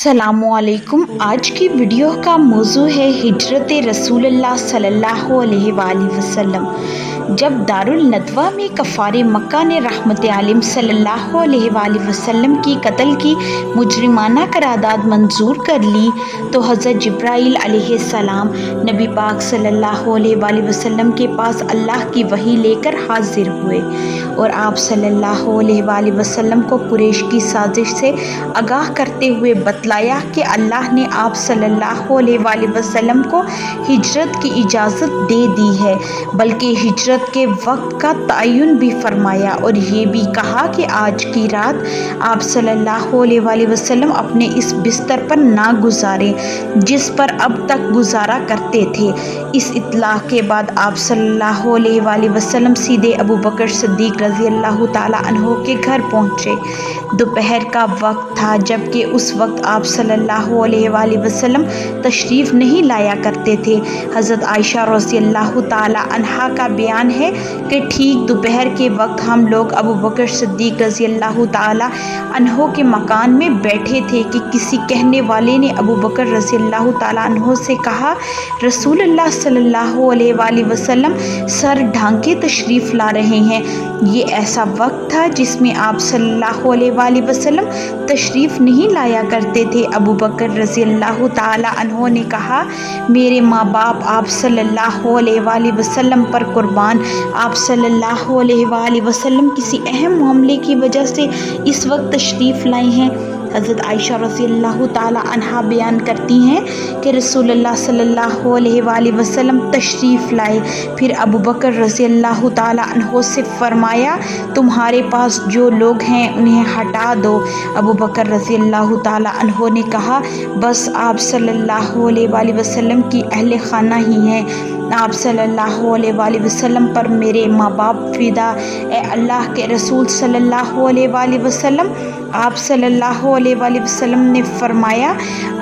अस्सलामुअलैकुम। आज की वीडियो का मौजू है हिजरत रसूलुल्लाह सल्लल्लाहु अलैहि वसल्लम। जब दारुल नदवा में कफ़ारे मक्का ने रहमत आलम सल्लल्लाहु अलैहि वसल्लम की कत्ल की मुजरिमाना करारदाद मंजूर कर ली तो हज़रत जिब्राईल अलैहिस्सलाम नबी पाक सल्लल्लाहु अलैहि वसल्लम के पास अल्लाह की वही लेकर हाजिर हुए और आप सल्लल्लाहु अलैहि वसल्लम को कुरैश की साजिश से आगाह करते हुए बतलाया कि अल्लाह ने आप सल्लल्लाहु अलैहि वसल्लम को हिजरत की इजाज़त दे दी है, बल्कि हिजरत के वक्त का तयन भी फरमाया और ये भी कहा कि आज की रात आप सल्लल्लाहु अलैहि वसल्लम अपने इस बिस्तर पर ना गुजारें जिस पर अब तक गुजारा करते थे। इस इत्तला के बाद आप सल्लल्लाहु अलैहि वसल्लम सीधे अबू बकर सिद्दीक़ रज़ी अल्लाह ताला अन्हो के घर पहुँचे। दोपहर का वक्त था, जबकि उस वक्त आप सल्लल्लाहु अलैहि वसल्लम तशरीफ़ नहीं लाया करते थे। हज़रत आयशा रज़ी अल्लाह ताला अन्हा का बयान है कि ठीक दोपहर के वक्त हम लोग अबू बकर सिद्दीक़ रज़ी अल्लाह ताला अन्हो के मकान में बैठे थे कि किसी कहने वाले ने अबू बकर रज़ी अल्लाह ताला अन्हो से कहा, रसूलुल्लाह सल्लल्लाहु अलैहि वसल्लम सर ढांके तशरीफ़ ला रहे हैं। ये ऐसा वक्त था जिसमें आप सल्लल्लाहु अलैहि वसल्लम तशरीफ़ नहीं लाया करते थे। अबू बकर रज़ी अल्लाह ताला अन्हो ने कहा, मेरे माँ बाप आप सल्लल्लाहु अलैहि वसल्लम पर कुर्बान। आप सल्लल्लाहु अलैहि वसल्लम किसी अहम मामले की वजह से इस वक्त तशरीफ़ लाए हैं। हज़रत आयशा रज़ी अल्लाह ताला अन्हा बयान करती हैं कि रसूलुल्लाह सल्लल्लाहु अलैहि वसल्लम तशरीफ़ लाए, फिर अबू बकर रज़ी अल्लाह ताला अन्हो से फरमाया, तुम्हारे पास जो लोग हैं उन्हें हटा दो। अबू बकर रज़ी अल्लाह ताला अन्हो ने कहा, बस आप सल्लल्लाहु अलैहि वसल्लम की अहले खाना ही हैं। आप सल्लल्लाहु अलैहि वसल्लम पर मेरे माँ बाप फ़िदा। ए अल्लाह के रसूल सल्लल्लाहु अलैहि वसल्लम। आप सल्लल्लाहु अलैहि वसल्लम ने फरमाया,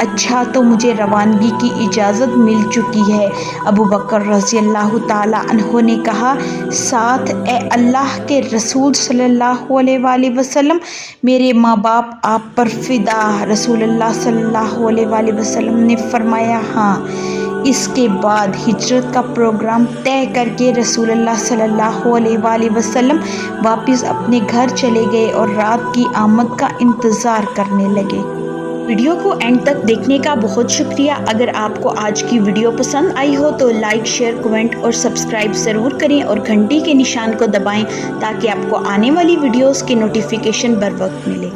अच्छा तो मुझे रवानगी की इजाज़त मिल चुकी है। अबू बकर रज़ी अल्लाह ताला अन्हो ने कहा, साथ ए अल्लाह के रसूल सल्लल्लाहु अलैहि वसल्लम, मेरे माँ बाप आप पर फ़िदा। रसूलुल्लाह सल्लल्लाहु अलैहि वसल्लम ने फरमाया, हाँ। इसके बाद हिजरत का प्रोग्राम तय करके रसूलुल्लाह सल्लल्लाहु अलैहि वसल्लम वापस अपने घर चले गए और रात की आमद का इंतज़ार करने लगे। वीडियो को एंड तक देखने का बहुत शुक्रिया। अगर आपको आज की वीडियो पसंद आई हो तो लाइक, शेयर, कमेंट और सब्सक्राइब ज़रूर करें और घंटी के निशान को दबाएं ताकि आपको आने वाली वीडियोस के नोटिफिकेशन बर वक्त मिले।